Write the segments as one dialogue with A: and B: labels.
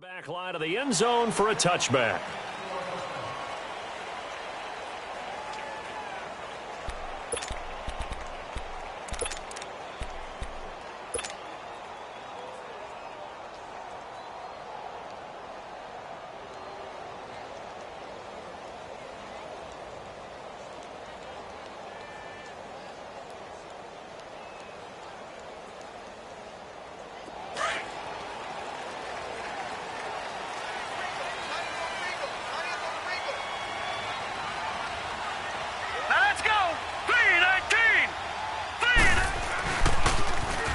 A: Back line of the end zone for a touchback.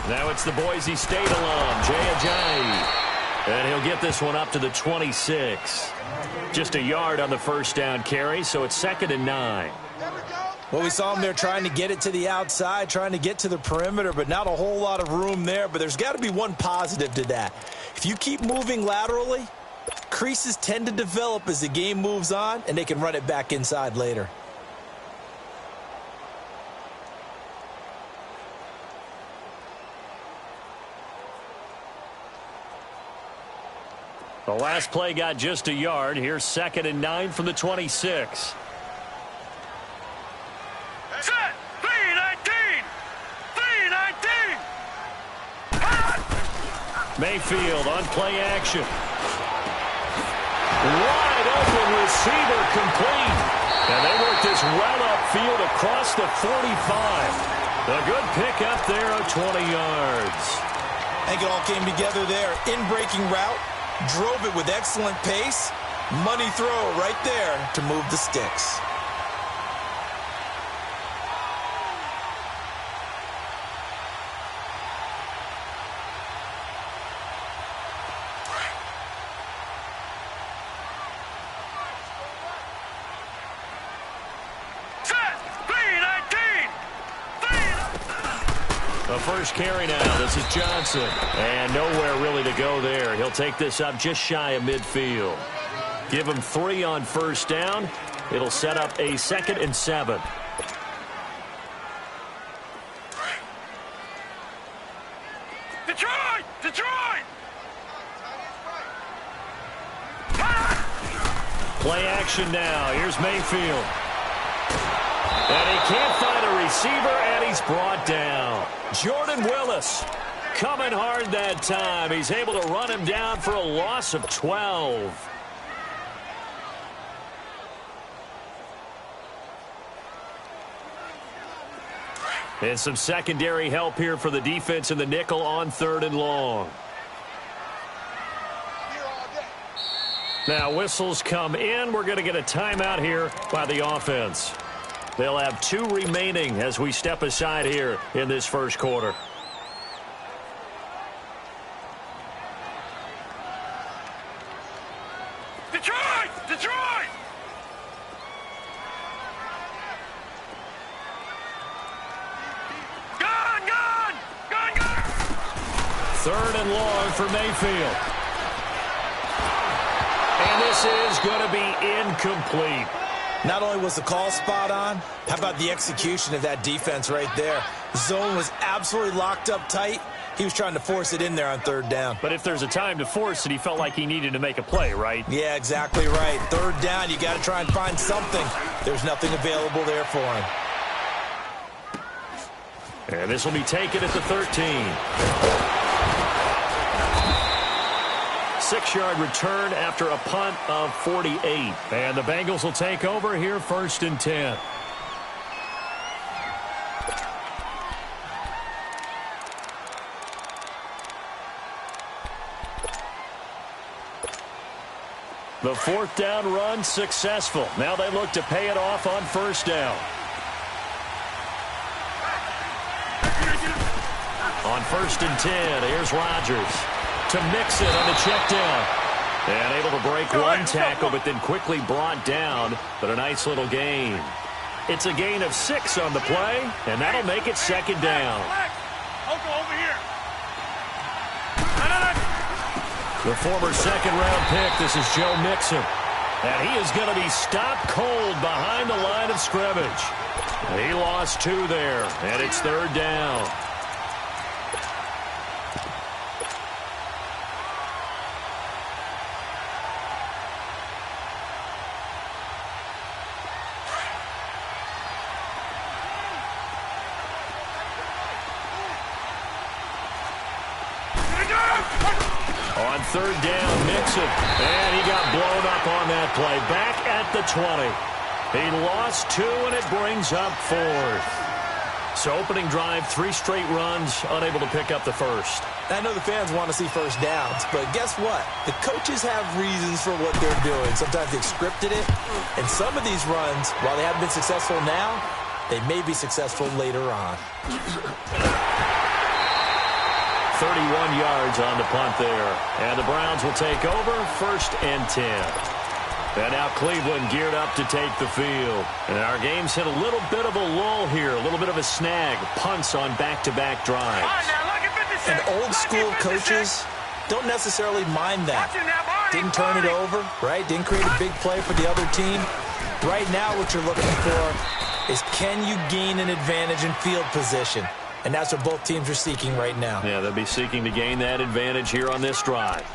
A: Now it's the Boise State alum, Jay Ajayi. And he'll get this one up to the 26. Just a yard on the first down carry, so it's 2nd and 9.
B: Well, we saw him there trying to get it to the outside, trying to get to the perimeter, but not a whole lot of room there. But there's got to be one positive to that. If you keep moving laterally, creases tend to develop as the game moves on, and they can run it back inside later.
A: The last play got just a yard. Here's 2nd and 9 from the 26.
C: Set! B-19! B-19!
A: Mayfield on play action. Wide open receiver complete. And they work this well upfield across the 45. A good pick up there of 20 yards.
B: I think it all came together there. In-breaking route. Drove it with excellent pace. Money throw right there to move the sticks.
A: The first carry now. This is Johnson. And nowhere really to go there. He'll take this up just shy of midfield. Give him 3 on first down. It'll set up a 2nd and 7.
C: Detroit! Detroit!
A: Play action now. Here's Mayfield. And he can't find a receiver, and he's brought down. Jordan Willis coming hard that time. He's able to run him down for a loss of 12. And some secondary help here for the defense in the nickel on 3rd and long. Now whistles come in. We're going to get a timeout here by the offense. They'll have 2 remaining as we step aside here in this first quarter.
C: Detroit! Detroit! Gone! Gone! Gone! Gone!
A: 3rd and long for Mayfield. And this is going to be incomplete.
B: Not only was the call spot on, how about the execution of that defense right there? The zone was absolutely locked up tight. He was trying to force it in there on 3rd down.
A: But if there's a time to force it, he felt like he needed to make a play, right?
B: Yeah, exactly right. 3rd down, you got to try and find something. There's nothing available there for him.
A: And this will be taken at the 13. 6-yard return after a punt of 48. And the Bengals will take over here 1st and 10. The 4th down run successful. Now they look to pay it off on 1st down. On 1st and 10, here's Rodgers to mix it on the check down. And able to break one tackle, but then quickly brought down. But a nice little gain. It's a gain of 6 on the play, and that'll make it 2nd down.
C: Over here.
A: The former 2nd-round pick, this is Joe Mixon. And he is going to be stopped cold behind the line of scrimmage. He lost 2 there, and it's 3rd down. On third down, Mixon. And he got blown up on that play. Back at the 20. He lost 2, and it brings up 4th. So opening drive, 3 straight runs, unable to pick up the first.
B: I know the fans want to see first downs, but guess what? The coaches have reasons for what they're doing. Sometimes they've scripted it, and some of these runs, while they haven't been successful now, they may be successful later on.
A: 31 yards on the punt there. And the Browns will take over, 1st and 10. And now Cleveland geared up to take the field. And our game's hit a little bit of a lull here, a little bit of a snag. Punts on back-to-back drives.
B: And old-school coaches don't necessarily mind that. Didn't turn it over, right? Didn't create a big play for the other team. Right now what you're looking for is, can you gain an advantage in field position? And that's what both teams are seeking right now.
A: Yeah, they'll be seeking to gain that advantage here on this drive.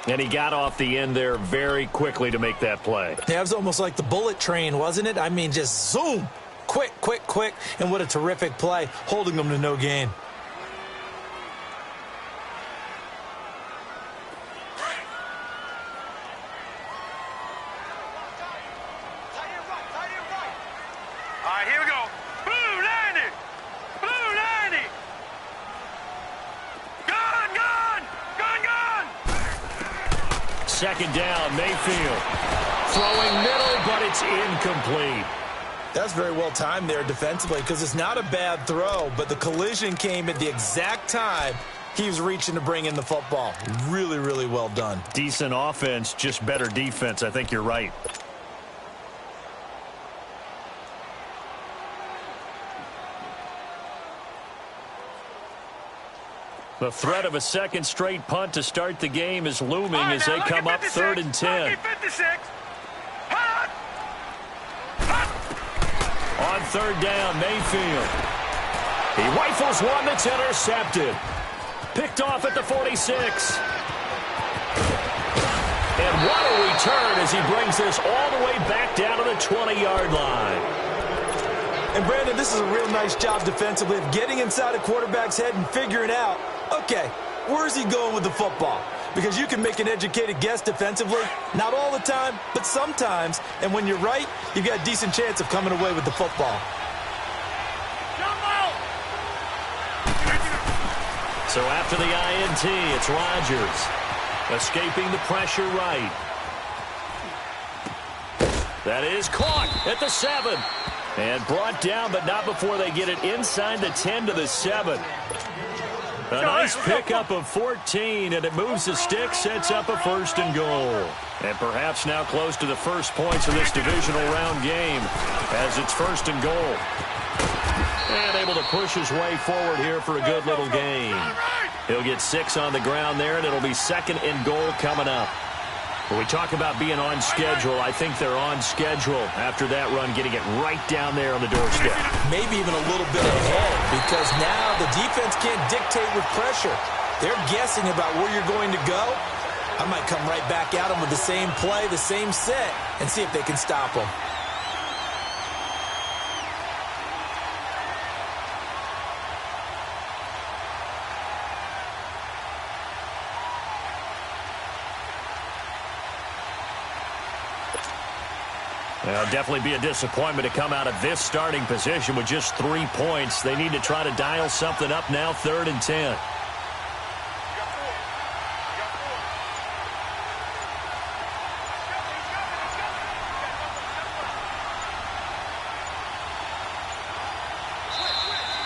A: And he got off the end there very quickly to make that play.
B: Yeah, it was almost like the bullet train, wasn't it? I mean, just zoom. Quick, quick, quick. And what a terrific play, holding them to no gain.
C: All right, here we go. Blue 90. Blue 90. Gun, gun. Gun, gun.
A: Second down, Mayfield. Throwing middle, but it's incomplete.
B: That's very well timed there defensively, because it's not a bad throw, but the collision came at the exact time he was reaching to bring in the football. Really, really well done.
A: Decent offense, just better defense. I think you're right. The threat of a second straight punt to start the game is looming as they come up 3rd and 10.
C: 56.
A: On third down, Mayfield. He rifles one that's intercepted. Picked off at the 46. And what a return as he brings this all the way back down to the 20-yard line.
B: And, Brandon, this is a real nice job defensively of getting inside a quarterback's head and figuring out, okay, where's he going with the football? Because you can make an educated guess defensively, not all the time, but sometimes. And when you're right, you've got a decent chance of coming away with the football.
A: So after the INT, it's Rodgers. Escaping the pressure right. That is caught at the 7. And brought down, but not before they get it inside the 10 to the 7. A nice pickup of 14, and it moves the stick, sets up a 1st and goal. And perhaps now close to the first points of this divisional round game as it's 1st and goal. And able to push his way forward here for a good little gain. He'll get 6 on the ground there, and it'll be 2nd and goal coming up. When we talk about being on schedule, I think they're on schedule after that run, getting it right down there on the doorstep.
B: Maybe even a little bit ahead, because now the defense can't dictate with pressure. They're guessing about where you're going to go. I might come right back at them with the same play, the same set, and see if they can stop them.
A: It'll definitely be a disappointment to come out of this starting position with just 3 points. They need to try to dial something up now, 3rd and 10.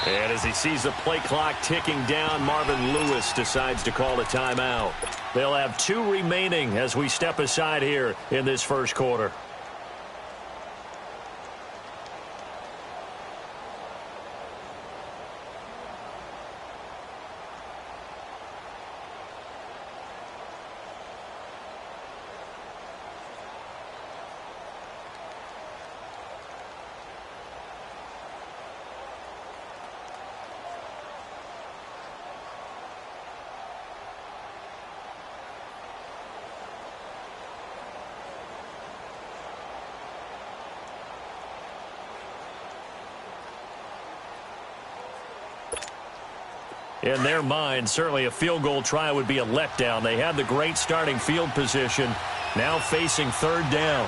A: And as he sees the play clock ticking down, Marvin Lewis decides to call a timeout. They'll have 2 remaining as we step aside here in this first quarter. In their mind, certainly a field goal try would be a letdown. They had the great starting field position, now facing third down.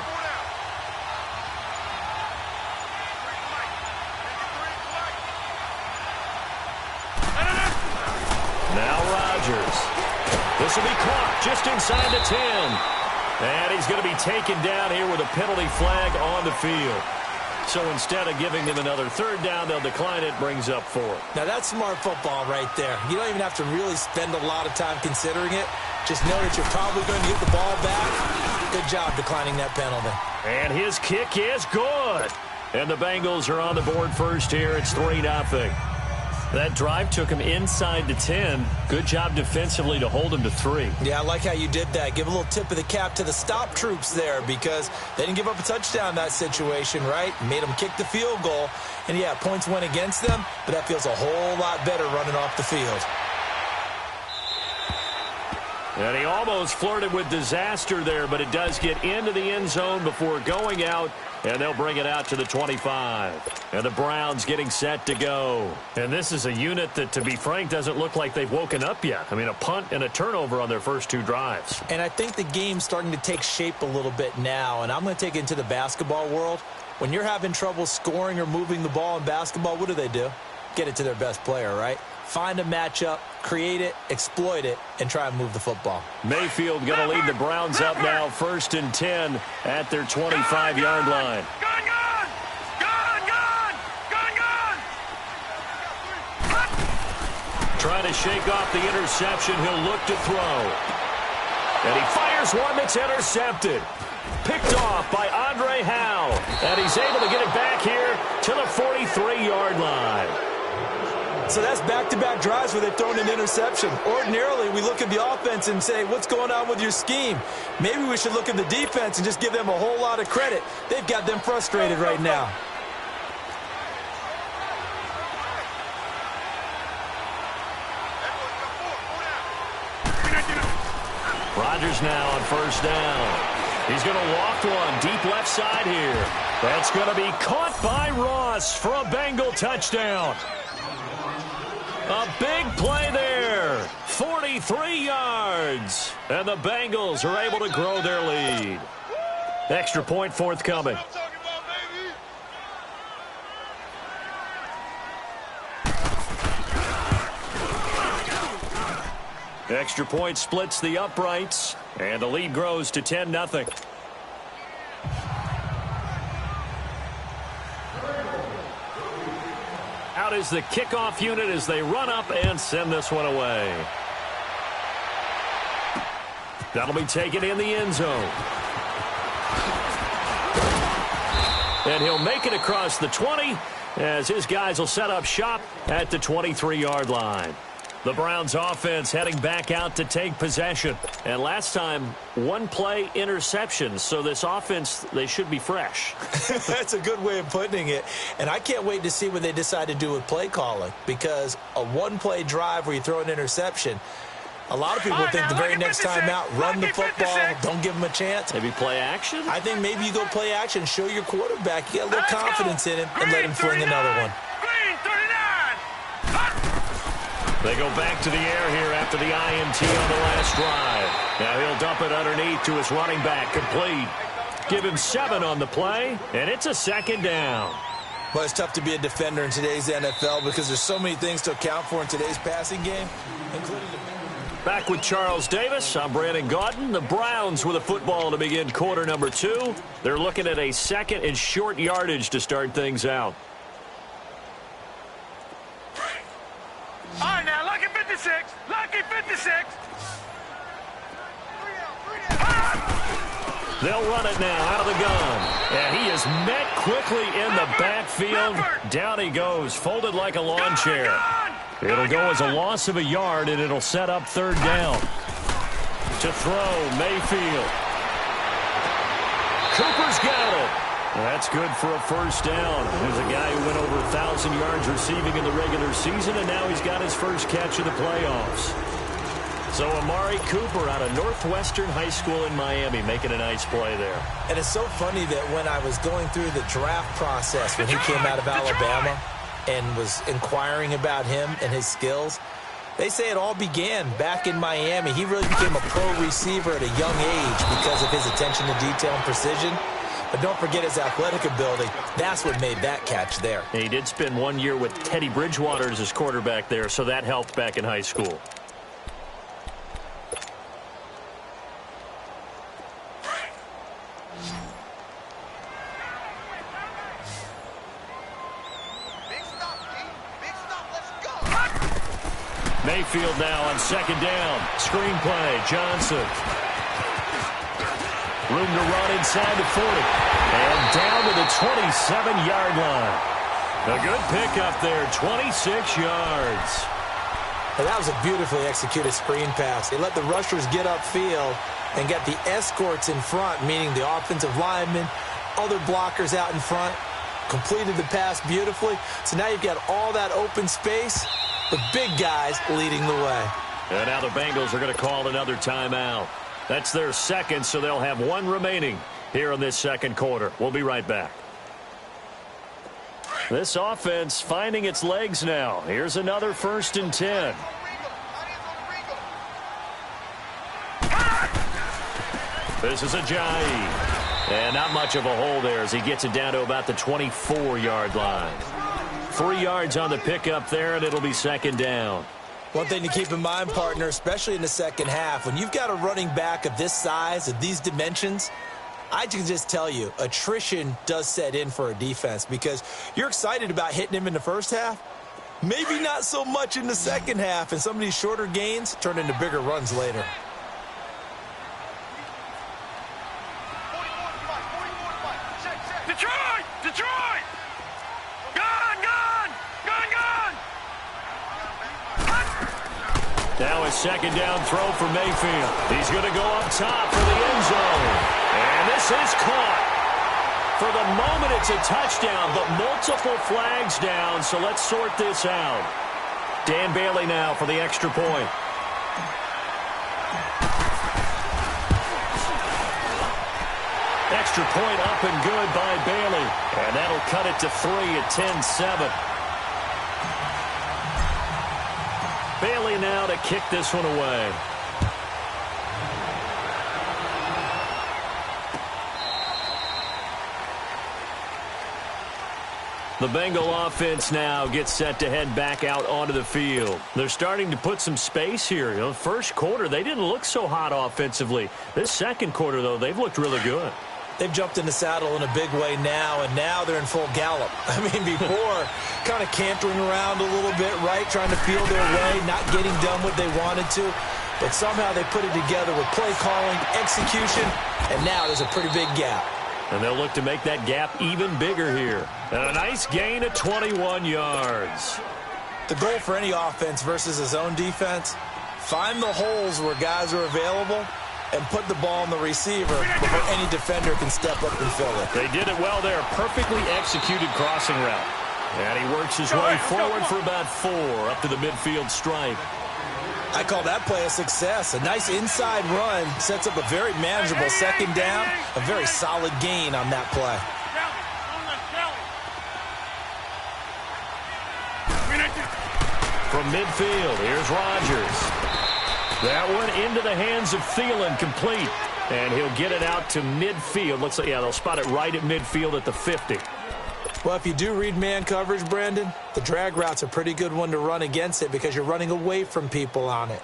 A: Now Rodgers. This will be caught just inside the 10. And he's going to be taken down here with a penalty flag on the field. So instead of giving them another third down, they'll decline it, brings up 4.
B: Now, that's smart football right there. You don't even have to really spend a lot of time considering it. Just know that you're probably going to get the ball back. Good job declining that penalty.
A: And his kick is good. And the Bengals are on the board first here. It's 3-0. That drive took him inside the 10. Good job defensively to hold him to 3.
B: Yeah, I like how you did that. Give a little tip of the cap to the stop troops there because they didn't give up a touchdown in that situation, right? Made them kick the field goal. And, yeah, points went against them, but that feels a whole lot better running off the field.
A: And he almost flirted with disaster there, but it does get into the end zone before going out, and they'll bring it out to the 25. And the Browns getting set to go. And this is a unit that, to be frank, doesn't look like they've woken up yet. I mean, a punt and a turnover on their first 2 drives.
B: And I think the game's starting to take shape a little bit now, and I'm going to take it into the basketball world. When you're having trouble scoring or moving the ball in basketball, what do? Get it to their best player, right? Find a matchup, create it, exploit it, and try and move the football.
A: Mayfield going to lead the Browns up now, 1st and 10 at their 25-yard line. Trying to shake off the interception. He'll look to throw. And he fires one that's intercepted. Picked off by Andre Howe. And he's able to get it back here to the 43-yard line.
B: So that's back-to-back drives where they've thrown an interception. Ordinarily, we look at the offense and say, what's going on with your scheme? Maybe we should look at the defense and just give them a whole lot of credit. They've got them frustrated right now.
A: Rodgers now on 1st down. He's going to loft one deep left side here. That's going to be caught by Ross for a Bengal touchdown. A big play there. 43 yards. And the Bengals are able to grow their lead. Extra point forthcoming. Extra point splits the uprights, and the lead grows to 10-0. Out is the kickoff unit as they run up and send this one away. That'll be taken in the end zone. And he'll make it across the 20 as his guys will set up shop at the 23-yard line. The Browns offense heading back out to take possession. And last time, 1 play interception. So this offense, they should be fresh.
B: That's a good way of putting it. And I can't wait to see what they decide to do with play calling. Because a 1-play drive where you throw an interception, a lot of people think the very next time out, run the football, don't give them a chance.
A: Maybe play action?
B: I think maybe you go play action, show your quarterback, you got a little confidence in him, and let him fling another one.
A: They go back to the air here after the INT on the last drive. Now he'll dump it underneath to his running back, complete. Give him 7 on the play, and it's a 2nd down.
B: Well, it's tough to be a defender in today's NFL because there's so many things to account for in today's passing game, including
A: Back with Charles Davis, I'm Brandon Gaudin. The Browns with a football to begin quarter number 2. They're looking at a 2nd and short yardage to start things out.
C: All right, now, lucky 56. Lucky 56.
A: They'll run it now out of the gun. And he is met quickly in the backfield. Down he goes, folded like a lawn chair. It'll go as a loss of a yard, and it'll set up 3rd down. To throw, Mayfield. Cooper's got it. That's good for a 1st down. There's a guy who went over 1,000 yards receiving in the regular season, and now he's got his first catch of the playoffs. So Amari Cooper out of Northwestern High School in Miami making a nice play there.
B: And it's so funny that when I was going through the draft process when he came out of Alabama and was inquiring about him and his skills, They say it all began back in Miami. He really became a pro receiver at a young age because of his attention to detail and precision. But don't forget his athletic ability. That's what made that catch there.
A: He did spend 1 year with Teddy Bridgewater as his quarterback there, so that helped back in high school. Mayfield now on second down. Screen play, Johnson. Room to run inside the 40. And down to the 27-yard line. A good pickup there, 26 yards.
B: And that was a beautifully executed screen pass. They let the rushers get upfield and get the escorts in front, meaning the offensive linemen, other blockers out in front, completed the pass beautifully. So now you've got all that open space, the big guys leading the way.
A: And now the Bengals are going to call another timeout. That's their second, so they'll have one remaining here in this second quarter. We'll be right back. This offense finding its legs now. Here's another 1st and 10. This is Ajayi. And not much of a hole there as he gets it down to about the 24-yard line. 3 yards on the pickup there, and it'll be second down.
B: One thing to keep in mind, partner, especially in the second half, when you've got a running back of this size, of these dimensions, I can just tell you, attrition does set in for a defense because you're excited about hitting him in the first half. Maybe not so much in the second half, and some of these shorter gains turn into bigger runs later.
C: Detroit! Detroit! Gone! Gone! Gone! Gone!
A: Now a second down throw for Mayfield. He's going to go up top for the end zone. And this is caught. For the moment, it's a touchdown, but multiple flags down, so let's sort this out. Dan Bailey now for the extra point. Extra point up and good by Bailey. And that'll cut it to 3 at 10-7. Bailey now to kick this one away. The Bengal offense now gets set to head back out onto the field. They're starting to put some space here. You know, first quarter, they didn't look so hot offensively. This second quarter, though, they've looked really good.
B: They've jumped in the saddle in a big way now, and now they're in full gallop. I mean, before, kind of cantering around a little bit, right, trying to feel their way, not getting done what they wanted to. But somehow they put it together with play calling, execution, and now there's a pretty big gap.
A: And they'll look to make that gap even bigger here. And a nice gain of 21 yards.
B: The goal for any offense versus his own defense, find the holes where guys are available and put the ball on the receiver before any defender can step up and fill it.
A: They did it well there. Perfectly executed crossing route. And he works his way forward for about 4 up to the midfield stripe.
B: I call that play a success. A nice inside run sets up a very manageable second down, a very solid gain on that play.
A: From midfield, here's Rodgers. That one into the hands of Thielen, complete. And he'll get it out to midfield. Looks like, yeah, they'll spot it right at midfield at the 50.
B: Well, if you do read man coverage, Brandon, the drag route's a pretty good one to run against it because you're running away from people on it.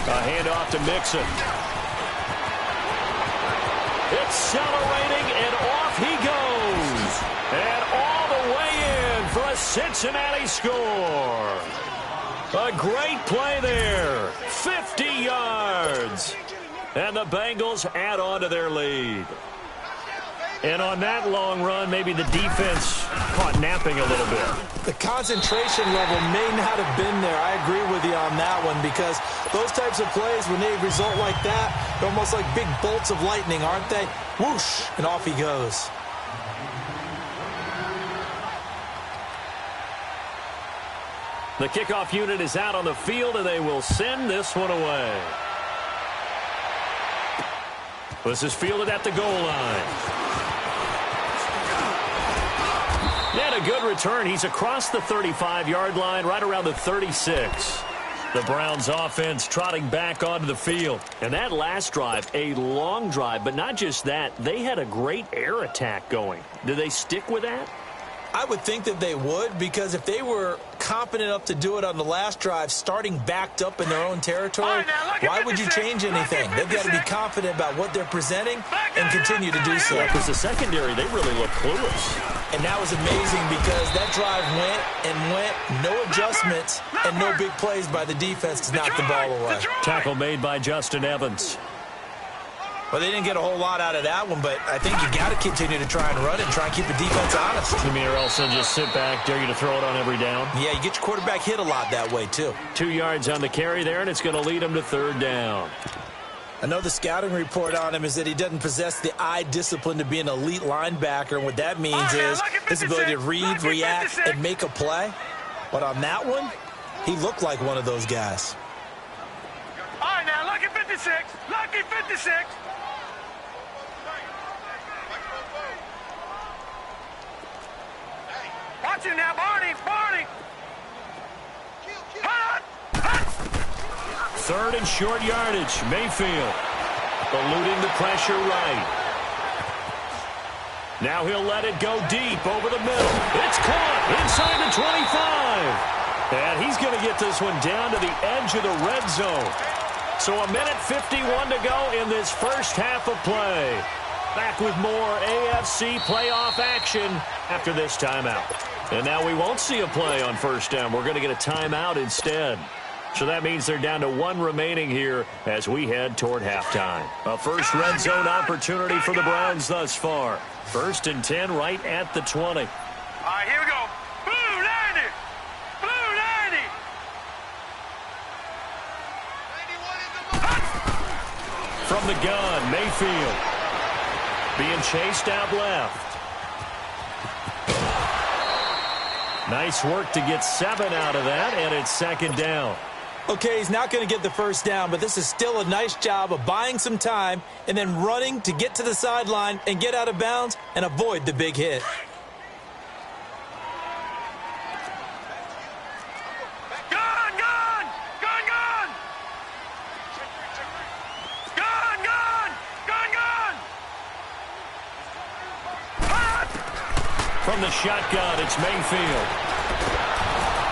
A: A handoff to Mixon. Accelerating, and off he goes. And all the way in for a Cincinnati score. A great play there. 50 yards. And the Bengals add on to their lead. And on that long run, maybe the defense caught napping a little bit.
B: The concentration level may not have been there. I agree with you on that one because those types of plays, when they result like that, they're almost like big bolts of lightning, aren't they? Whoosh, and off he goes.
A: The kickoff unit is out on the field, and they will send this one away. This is fielded at the goal line. And a good return. He's across the 35-yard line, right around the 36. The Browns offense trotting back onto the field. And that last drive, a long drive, but not just that. They had a great air attack going. Do they stick with that?
B: I would think that they would, because if they were competent enough to do it on the last drive, starting backed up in their own territory, why would you change anything? They've got to be confident about what they're presenting and continue to do so.
A: Yeah, because the secondary, they really look clueless.
B: And that was amazing because that drive went, no adjustments, and no big plays by the defense to knock the ball away.
A: Tackle made by Justin Evans.
B: Well, they didn't get a whole lot out of that one, but I think you got to continue to try and run it and try and keep the defense honest.
A: You mean or else they'll just sit back, dare you to throw it on every down?
B: Yeah, you get your quarterback hit a lot that way, too.
A: 2 yards on the carry there, and it's going to lead him to third down.
B: I know the scouting report on him is that he doesn't possess the eye discipline to be an elite linebacker, and what that means is his ability to read, react, and make a play. But on that one, he looked like one of those guys.
C: All right, now, lucky 56. Lucky 56. Watch him now, Barney. Barney. Hut! Hut!
A: Third and short yardage. Mayfield eluding the pressure right. Now he'll let it go deep over the middle. It's caught inside the 25. And he's going to get this one down to the edge of the red zone. So a minute 51 to go in this first half of play. Back with more AFC playoff action after this timeout. And now we won't see a play on first down. We're going to get a timeout instead. So that means they're down to one remaining here as we head toward halftime. A first red zone opportunity for the Browns thus far. 1st and 10 right at the 20.
C: All right, here we go. Blue 90. Blue 90.
A: From the gun, Mayfield being chased out left. Nice work to get 7 out of that, and it's second down.
B: Okay, he's not going to get the first down, but this is still a nice job of buying some time and then running to get to the sideline and get out of bounds and avoid the big hit.
C: Gun, gun! Gun, gun! Gun, gun! Gun, gun! Hut!
A: From the shotgun, it's Mayfield.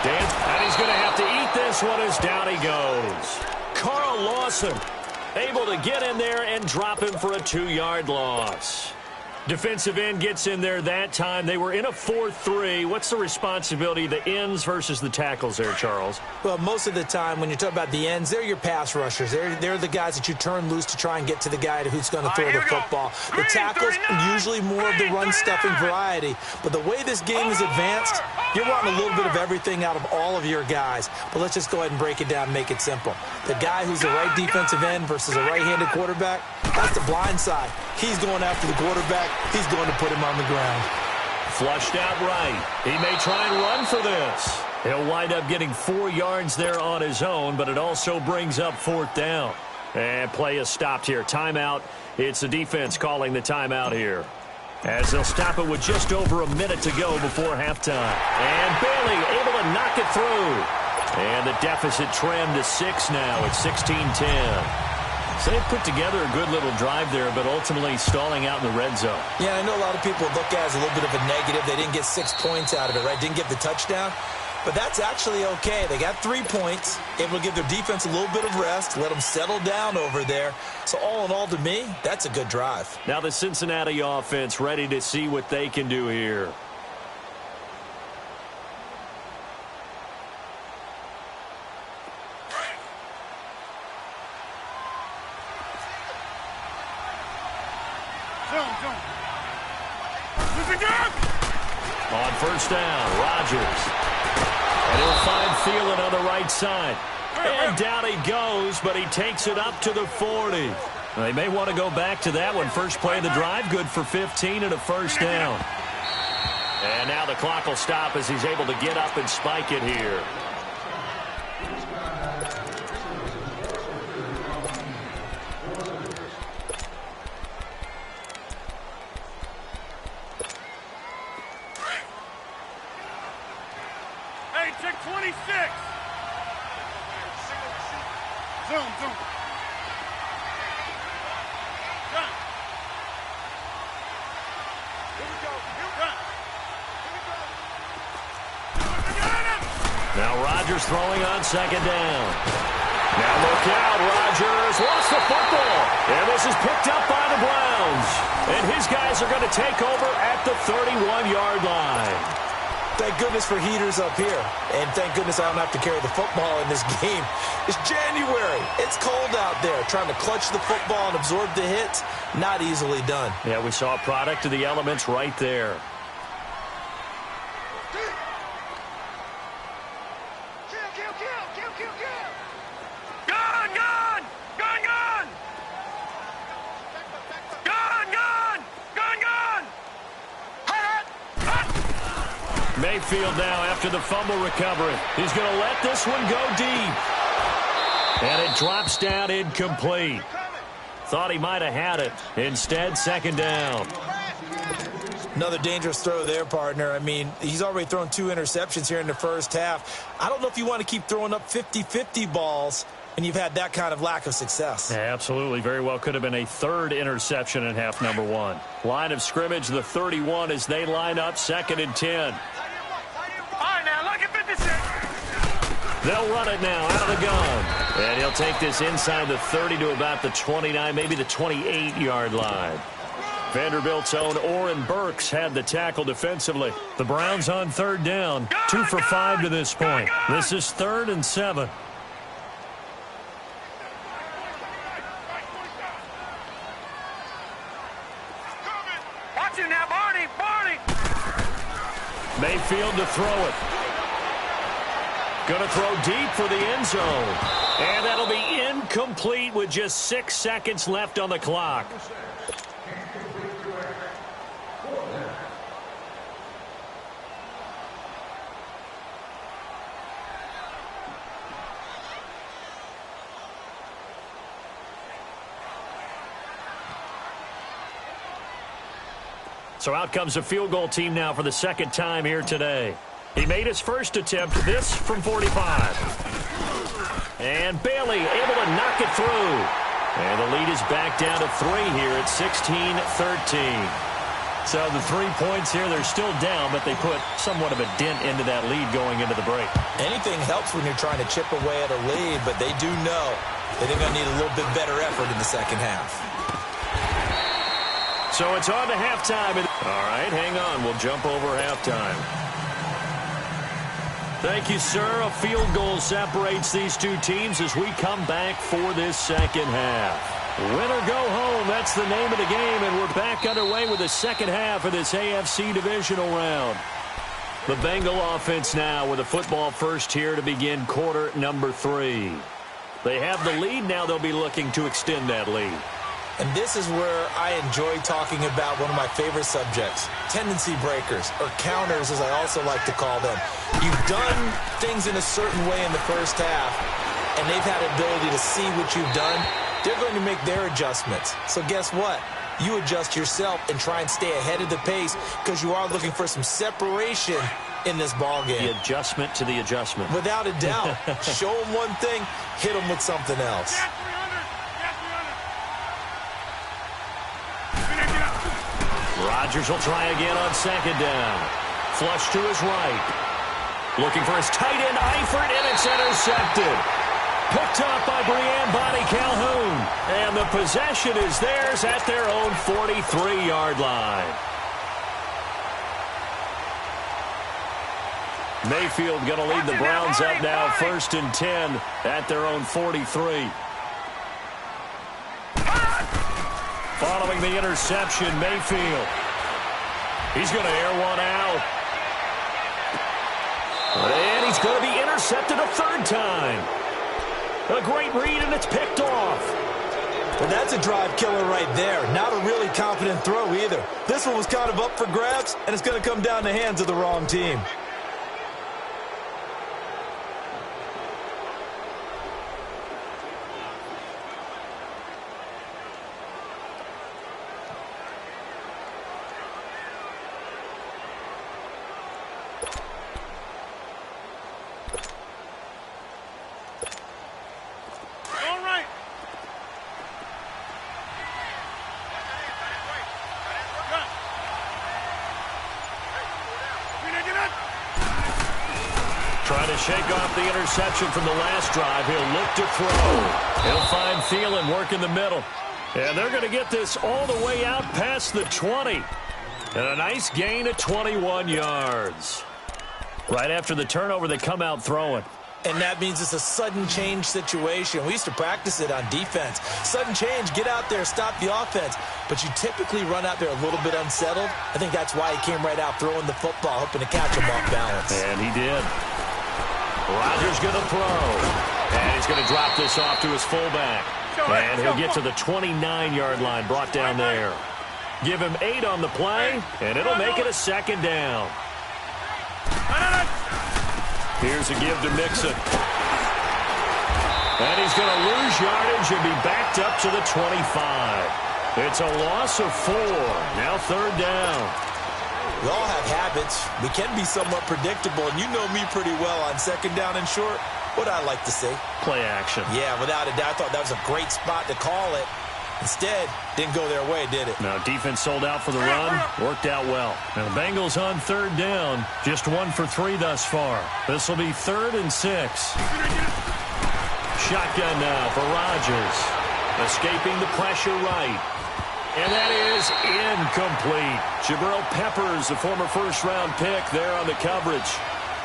A: And he's going to have to eat this one as down he goes. Carl Lawson able to get in there and drop him for a 2-yard loss. Defensive end gets in there that time. They were in a 4-3. What's the responsibility of the ends versus the tackles there, Charles?
B: Well, most of the time when you talk about the ends, they're your pass rushers. They're the guys that you turn loose to try and get to the guy who's going to throw the football. The tackles are usually more of the run-stuffing variety. But the way this game is advanced, you're wanting a little bit of everything out of all of your guys. But let's just go ahead and break it down and make it simple. The guy who's the right defensive end versus a right-handed quarterback, that's the blind side. He's going after the quarterback. He's going to put him on the ground.
A: Flushed out right. He may try and run for this. He'll wind up getting 4 yards there on his own, but it also brings up 4th down. And play is stopped here. Timeout. It's the defense calling the timeout here. As they'll stop it with just over a minute to go before halftime. And Bailey able to knock it through. And the deficit trimmed to 6 now. It's 16-10. So they put together a good little drive there, but ultimately stalling out in the red zone.
B: Yeah, I know a lot of people look at it as a little bit of a negative. They didn't get 6 points out of it, right? Didn't get the touchdown. But that's actually okay. They got 3 points, able to give their defense a little bit of rest, let them settle down over there. So all in all, to me, that's a good drive.
A: Now the Cincinnati offense ready to see what they can do here. On first down, Rodgers. And he'll find Thielen on the right side. And down he goes, but he takes it up to the 40. They may want to go back to that one. First play of the drive, good for 15 and a first down. And now the clock will stop as he's able to get up and spike it here. Rodgers throwing on second down. Now look out, Rodgers lost the football. And this is picked up by the Browns. And his guys are going to take over at the 31-yard line.
B: Thank goodness for heaters up here. And thank goodness I don't have to carry the football in this game. It's January. It's cold out there. Trying to clutch the football and absorb the hits, not easily done.
A: Yeah, we saw a product of the elements right there. Mayfield now after the fumble recovery. He's going to let this one go deep. And it drops down incomplete. Thought he might have had it. Instead, second down.
B: Another dangerous throw there, partner. I mean, he's already thrown 2 interceptions here in the first half. I don't know if you want to keep throwing up 50-50 balls and you've had that kind of lack of success.
A: Yeah, absolutely. Very well could have been a 3rd interception in half number 1. Line of scrimmage, the 31 as they line up 2nd and 10. They'll run it now out of the gun. And he'll take this inside the 30 to about the 29, maybe the 28-yard line. Vanderbilt's own Oren Burks had the tackle defensively. The Browns on 3rd down, 2 for 5 to this point. This is 3rd and 7.
C: Watch it now, Barney!
A: Mayfield to throw it. Going to throw deep for the end zone. And that'll be incomplete with just 6 seconds left on the clock. So out comes a field goal team now for the 2nd time here today. He made his first attempt, this from 45. And Bailey able to knock it through. And the lead is back down to 3 here at 16-13. So the 3 points here, they're still down, but they put somewhat of a dent into that lead going into the break.
B: Anything helps when you're trying to chip away at a lead, but they do know that they're going to need a little bit better effort in the second half.
A: So it's on to halftime. All right, hang on. We'll jump over halftime. Thank you, sir. A field goal separates these two teams as we come back for this second half. Win or go home, that's the name of the game, and we're back underway with the second half of this AFC divisional round. The Bengal offense now with a football first here to begin quarter number 3. They have the lead. Now they'll be looking to extend that lead.
B: And this is where I enjoy talking about one of my favorite subjects, tendency breakers, or counters as I also like to call them. You've done things in a certain way in the first half, and they've had the ability to see what you've done. They're going to make their adjustments. So guess what? You adjust yourself and try and stay ahead of the pace because you are looking for some separation in this ball game.
A: The adjustment to the adjustment.
B: Without a doubt. Show them one thing, hit them with something else.
A: Rodgers will try again on second down. Flush to his right. Looking for his tight end, Eifert, and it's intercepted. Picked up by Brian Bonnie Calhoun. And the possession is theirs at their own 43-yard line. Mayfield going to lead the Browns up now, 1st and 10 at their own 43. Following the interception, Mayfield. He's going to air one out. And he's going to be intercepted a 3rd time. A great read, and it's picked off.
B: Well, that's a drive killer right there. Not a really confident throw either. This one was kind of up for grabs, and it's going to come down the hands of the wrong team.
A: Trying to shake off the interception from the last drive. He'll look to throw. He'll find Thielen working the middle. And they're going to get this all the way out past the 20. And a nice gain of 21 yards. Right after the turnover, they come out throwing.
B: And that means it's a sudden change situation. We used to practice it on defense. Sudden change, get out there, stop the offense. But you typically run out there a little bit unsettled. I think that's why he came right out throwing the football, hoping to catch him off balance.
A: And he did. Rodgers going to throw. And he's going to drop this off to his fullback. And he'll get to the 29-yard line, brought down there. Give him 8 on the play, and it'll make it a second down. Here's a give to Mixon. And he's going to lose yardage and be backed up to the 25. It's a loss of 4. Now third down.
B: We all have habits. We can be somewhat predictable, and you know me pretty well on second down and short. What I like to see.
A: Play action.
B: Yeah, without a doubt. I thought that was a great spot to call it. Instead, didn't go their way, did it?
A: No, defense sold out for the run. Worked out well. And the Bengals on third down. Just 1 for 3 thus far. This will be 3rd and 6. Shotgun now for Rodgers. Escaping the pressure right. And that is incomplete. Jabril Peppers, a former first-round pick there on the coverage.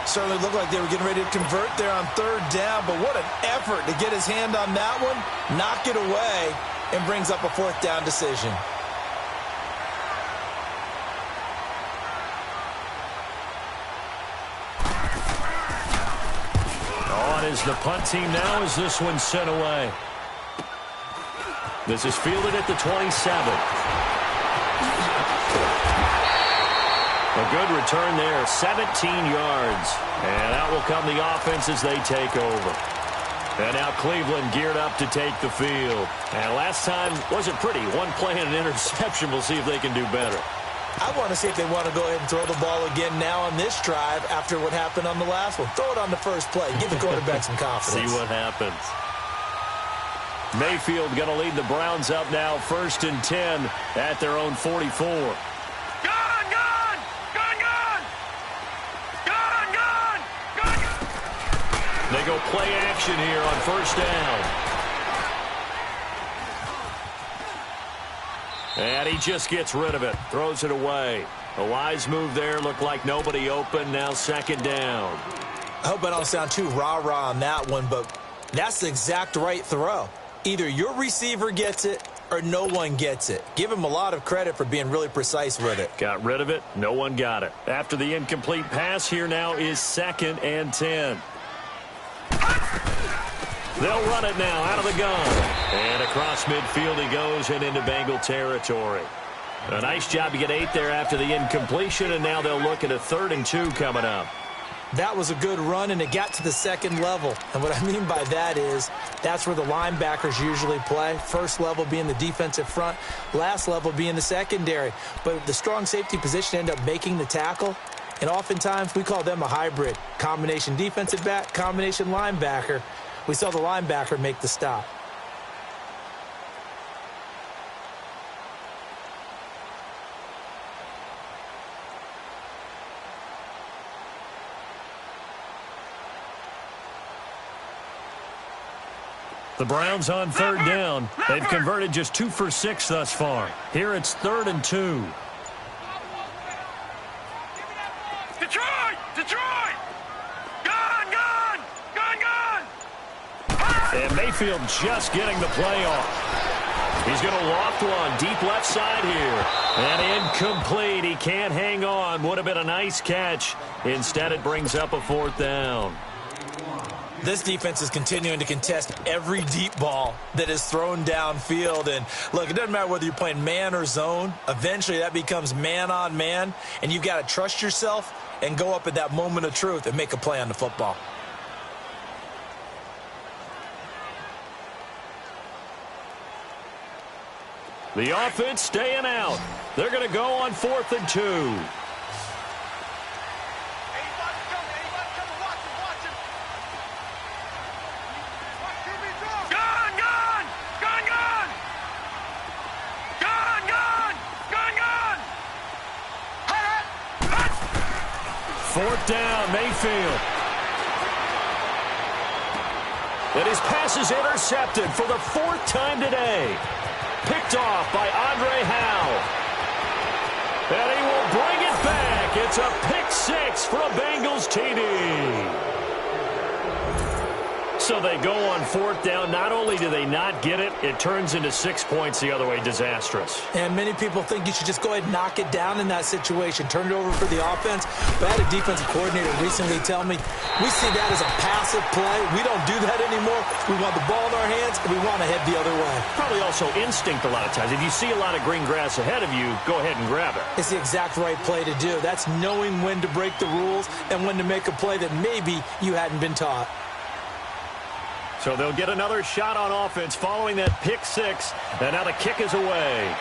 B: Certainly looked like they were getting ready to convert there on third down, but what an effort to get his hand on that one, knock it away, and brings up a 4th down decision.
A: On is the punt team now as this one's sent away. This is fielded at the 27. A good return there, 17 yards. And out will come the offense as they take over. And now Cleveland geared up to take the field. And last time wasn't pretty. 1 play and an interception. We'll see if they can do better.
B: I want to see if they want to go ahead and throw the ball again now on this drive after what happened on the last one. Throw it on the first play. Give the quarterback some confidence.
A: See what happens. Mayfield going to lead the Browns up now, 1st and 10 at their own 44. They go play action here on 1st down. And he just gets rid of it. Throws it away. A wise move there. Looked like nobody open. Now 2nd down.
B: I hope I don't sound too rah-rah on that one, but that's the exact right throw. Either your receiver gets it or no one gets it. Give him a lot of credit for being really precise with it.
A: Got rid of it. No one got it. After the incomplete pass, here now is 2nd and 10. They'll run it now out of the gun. And across midfield he goes and into Bengal territory. A nice job to get 8 there after the incompletion, and now they'll look at a 3rd and 2 coming up.
B: That was a good run, and it got to the 2nd level. And what I mean by that is that's where the linebackers usually play. First level being the defensive front, last level being the secondary. But the strong safety position ended up making the tackle. And oftentimes we call them a hybrid. Combination defensive back, combination linebacker. We saw the linebacker make the stop.
A: The Browns on 3rd down. They've converted just 2 for 6 thus far. Here it's 3rd and 2.
C: Detroit! Gun!
A: And Mayfield just getting the play off. He's going to loft one deep left side here. And incomplete. He can't hang on. Would have been a nice catch. Instead, it brings up a 4th down.
B: This defense is continuing to contest every deep ball that is thrown downfield. And, look, it doesn't matter whether you're playing man or zone. Eventually, that becomes man-on-man, and you've got to trust yourself and go up at that moment of truth and make a play on the football.
A: The offense staying out. They're going to go on 4th and 2. Fourth down, Mayfield. And his pass is intercepted for the 4th time today. Picked off by Andre Howe. And he will bring it back. It's a pick 6 for a Bengals TD. So they go on 4th down. Not only do they not get it, it turns into 6 points the other way. Disastrous.
B: And many people think you should just go ahead and knock it down in that situation. Turn it over for the offense. But I had a defensive coordinator recently tell me, we see that as a passive play. We don't do that anymore. We want the ball in our hands, and we want to head the other way.
A: Probably also instinct a lot of times. If you see a lot of green grass ahead of you, go ahead and grab it.
B: It's the exact right play to do. That's knowing when to break the rules and when to make a play that maybe you hadn't been taught.
A: So they'll get another shot on offense following that pick 6. And now the kick is away.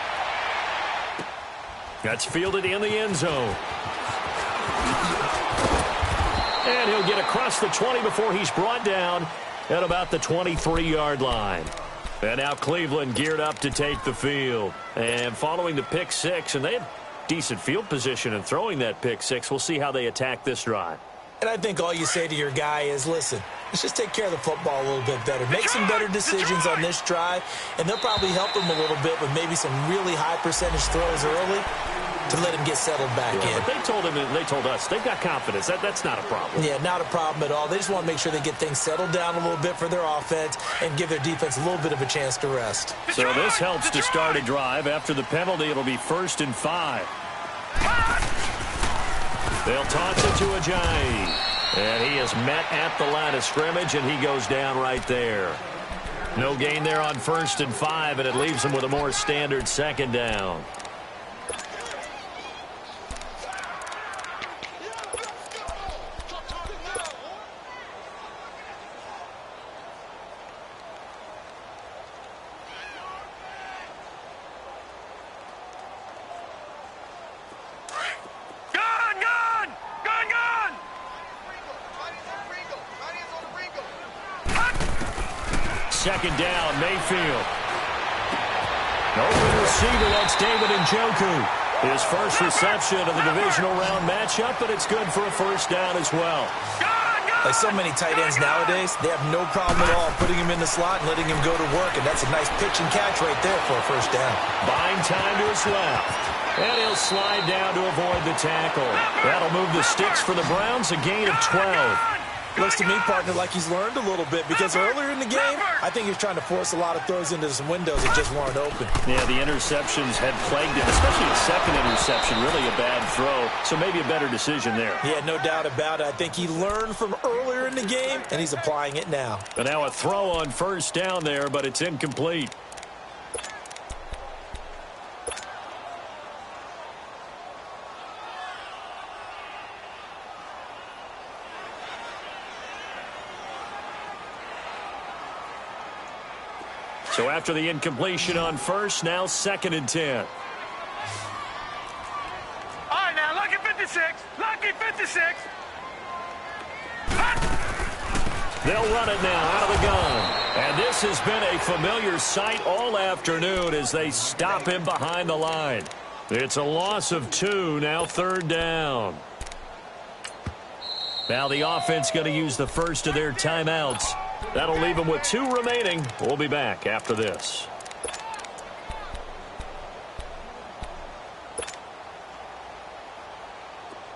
A: That's fielded in the end zone. And he'll get across the 20 before he's brought down at about the 23-yard line. And now Cleveland geared up to take the field. And following the pick 6, and they have decent field position in throwing that pick 6. We'll see how they attack this drive.
B: And I think all you say to your guy is, listen, let's just take care of the football a little bit better. Make some better decisions on this drive, and they'll probably help him a little bit with maybe some really high percentage throws early to let him get settled back in.
A: But they told him, and they told us, they've got confidence. That's not a problem.
B: Yeah, not a problem at all. They just want to make sure they get things settled down a little bit for their offense and give their defense a little bit of a chance to rest.
A: So this helps to start a drive. After the penalty, it'll be 1st and 5. They'll toss it to Ajayi. And he is met at the line of scrimmage, and he goes down right there. No gain there on 1st and 5, and it leaves him with a more standard 2nd down. Second down, Mayfield. Open receiver, that's David Njoku. His first reception of the divisional round matchup, but it's good for a 1st down as well.
B: Like so many tight ends nowadays, they have no problem at all putting him in the slot and letting him go to work, and that's a nice pitch and catch right there for a 1st down.
A: Buying time to his left. And he'll slide down to avoid the tackle. That'll move the sticks for the Browns, a gain of 12.
B: Looks to me, partner, like he's learned a little bit, because earlier in the game, I think he was trying to force a lot of throws into some windows that just weren't open.
A: Yeah, the interceptions had plagued him, especially the second interception, really a bad throw, so maybe a better decision there.
B: Yeah, no doubt about it. I think he learned from earlier in the game, and he's applying it now.
A: And now a throw on 1st down there, but it's incomplete. So after the incompletion on 1st, now 2nd and 10.
C: All right, now, lucky 56. Lucky 56.
A: They'll run it now out of the gun. And this has been a familiar sight all afternoon as they stop him behind the line. It's a loss of 2, now 3rd down. Now the offense going to use the first of their timeouts. That'll leave them with 2 remaining. We'll be back after this.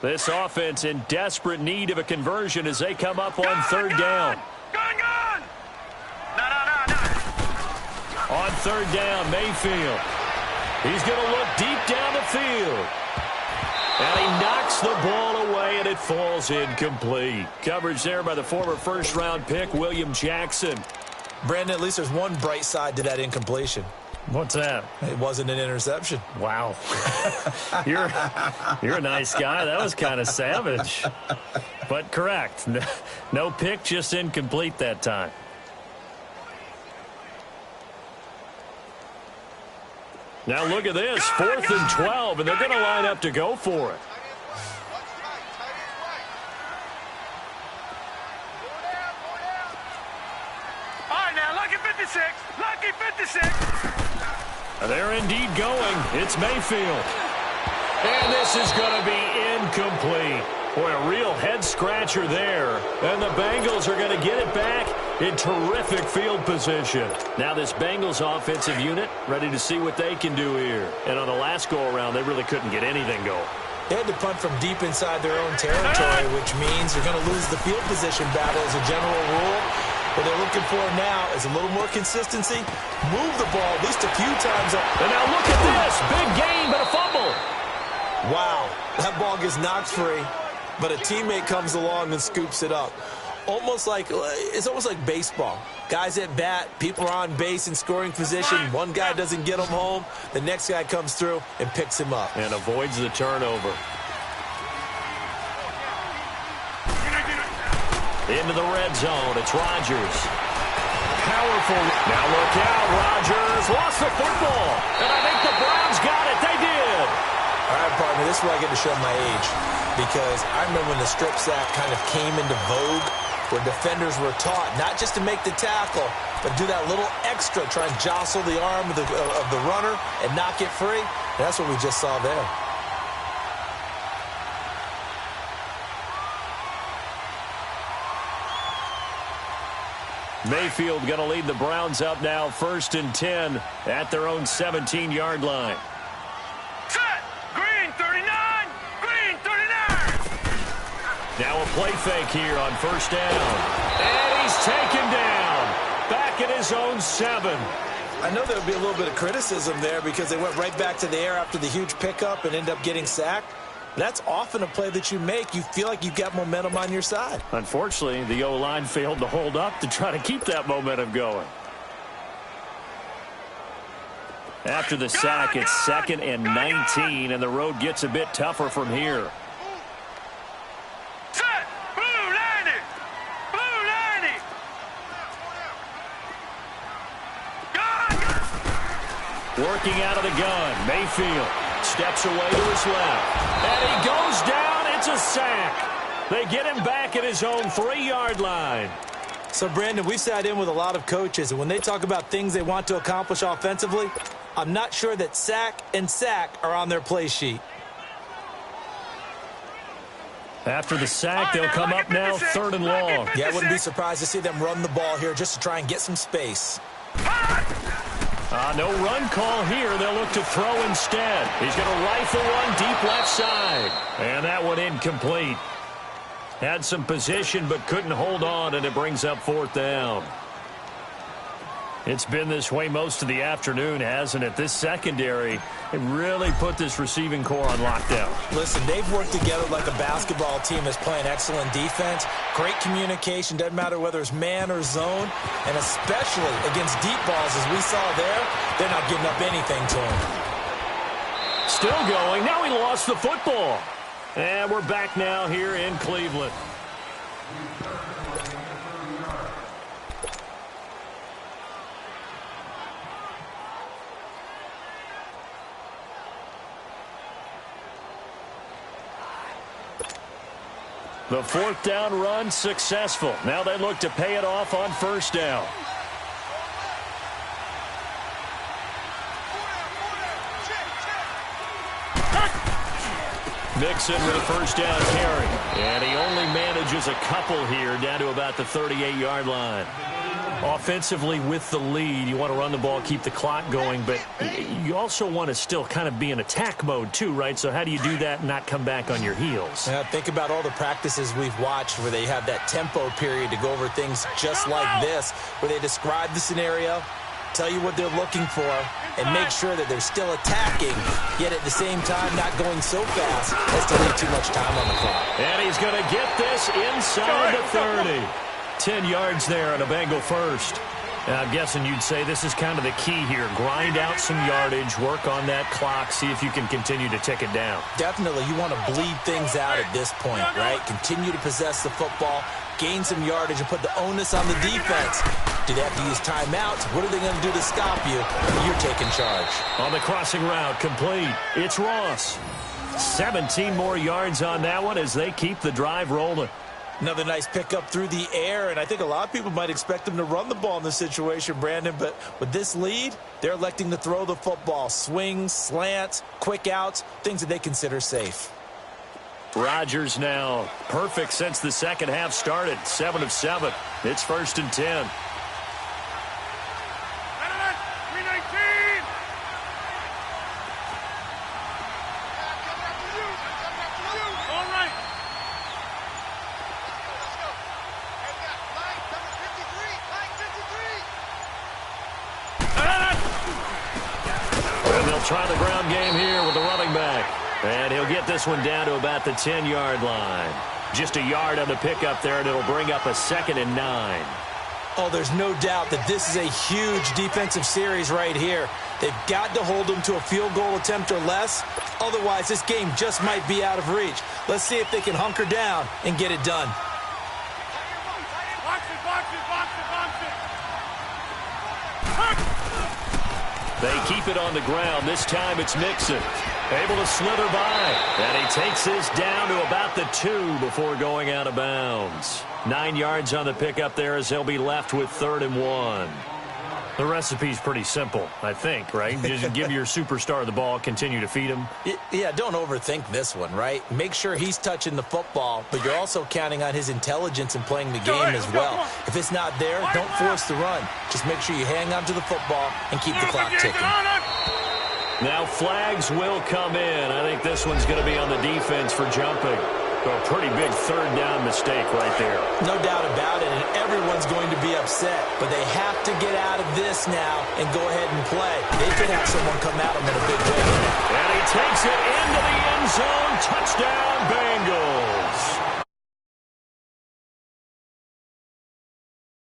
A: This offense in desperate need of a conversion as they come up on 3rd down.
C: Gun! No.
A: On 3rd down, Mayfield. He's going to look deep down the field. And he knocks the ball away, and it falls incomplete. Coverage there by the former 1st-round pick, William Jackson.
B: Brandon, at least there's one bright side to that incompletion.
A: What's that?
B: It wasn't an interception.
A: Wow. You're a nice guy. That was kind of savage. But correct. No pick, just incomplete that time. Now look at this, 4th and 12, and they're going to line up to go for it.
C: All right, now, lucky 56. Lucky 56.
A: They're indeed going. It's Mayfield. And this is going to be incomplete. Boy, a real head-scratcher there. And the Bengals are going to get it back in terrific field position. Now this Bengals offensive unit ready to see what they can do here. And on the last go-around, they really couldn't get anything going.
B: They had to punt from deep inside their own territory, which means they're going to lose the field position battle as a general rule. What they're looking for now is a little more consistency. Move the ball at least a few times.
A: And now look at this. Big gain, but a fumble.
B: Wow, that ball gets knocked free, but a teammate comes along and scoops it up. It's almost like baseball. Guys at bat, people are on base in scoring position. One guy doesn't get him home. The next guy comes through and picks him up.
A: And avoids the turnover. Into the red zone. It's Rodgers. Powerful. Now look out. Rodgers lost the football. And I think the Browns got it. They did.
B: All right, partner, this is where I get to show my age. Because I remember when the strip sack kind of came into vogue, where defenders were taught not just to make the tackle, but do that little extra, try and jostle the arm of the runner and knock it free. And that's what we just saw there.
A: Mayfield going to lead the Browns up now, 1st and 10 at their own 17-yard line.
C: Set! Green 39! Green 39!
A: Now a play fake here on 1st down. And he's taken down. Back at his own 7.
B: I know there would be a little bit of criticism there because they went right back to the air after the huge pickup and ended up getting sacked. That's often a play that you make. You feel like you've got momentum on your side.
A: Unfortunately, the O-line failed to hold up to try to keep that momentum going. After the sack, it's 2nd and 19, and the road gets a bit tougher from here.
C: Set! Blue 90! Blue 90!
A: Working out of the gun, Mayfield steps away to his left. And he goes down. It's a sack. They get him back at his own 3-yard line.
B: So, Brandon, we've sat in with a lot of coaches, and when they talk about things they want to accomplish offensively, I'm not sure that sack and sack are on their play sheet.
A: After the sack, they'll come up now 3rd and long.
B: Yeah, I wouldn't be surprised to see them run the ball here just to try and get some space.
A: No run call here. They'll look to throw instead. He's going to rifle one deep left side. And that one incomplete. Had some position but couldn't hold on, and it brings up 4th down. It's been this way most of the afternoon, hasn't it? This secondary, it really put this receiving core on lockdown.
B: Listen, they've worked together like a basketball team that's playing excellent defense. Great communication, doesn't matter whether it's man or zone. And especially against deep balls, as we saw there, they're not giving up anything to him.
A: Still going. Now he lost the football. And we're back now here in Cleveland. The 4th down run successful. Now they look to pay it off on 1st down. Mixon with a 1st down carry. And he only manages a couple here down to about the 38-yard line. Offensively with the lead, you want to run the ball, keep the clock going, but you also want to still kind of be in attack mode too, right? So how do you do that and not come back on your heels?
B: Yeah, think about all the practices we've watched where they have that tempo period to go over things just like this, where they describe the scenario, tell you what they're looking for, and make sure that they're still attacking, yet at the same time not going so fast as to leave too much time on the clock.
A: And he's going to get this inside the 30. 10 yards there on a Bengal first. And I'm guessing you'd say this is kind of the key here. Grind out some yardage, work on that clock, see if you can continue to tick it down.
B: Definitely, you want to bleed things out at this point, right? Continue to possess the football, gain some yardage, and put the onus on the defense. Do they have to use timeouts? What are they going to do to stop you? You're taking charge.
A: On the crossing route, complete. It's Ross. 17 more yards on that one as they keep the drive rolling.
B: Another nice pickup through the air, and I think a lot of people might expect them to run the ball in this situation, Brandon, but with this lead, they're electing to throw the football. Swings, slants, quick outs, things that they consider safe.
A: Rodgers now perfect since the second half started. 7 of 7. It's 1st and 10. Try the ground game here with the running back. And he'll get this one down to about the 10-yard line. Just a yard on the pickup there, and it'll bring up a 2nd and 9.
B: Oh, there's no doubt that this is a huge defensive series right here. They've got to hold them to a field goal attempt or less. Otherwise, this game just might be out of reach. Let's see if they can hunker down and get it done.
A: They keep it on the ground. This time it's Mixon. Able to slither by. And he takes this down to about the 2 before going out of bounds. 9 yards on the pickup there as he'll be left with 3rd and 1. The recipe's pretty simple, I think, right? Just give your superstar the ball, continue to feed him.
B: Yeah, don't overthink this one, right? Make sure he's touching the football, but you're also counting on his intelligence in playing the game as well. If it's not there, don't force the run. Just make sure you hang on to the football and keep the clock ticking.
A: Now flags will come in. I think this one's going to be on the defense for jumping. A pretty big 3rd down mistake right there.
B: No doubt about it, and everyone's going to be upset. But they have to get out of this now and go ahead and play. They could have someone come at them in a big way.
A: And he takes it into the end zone. Touchdown, Bengals.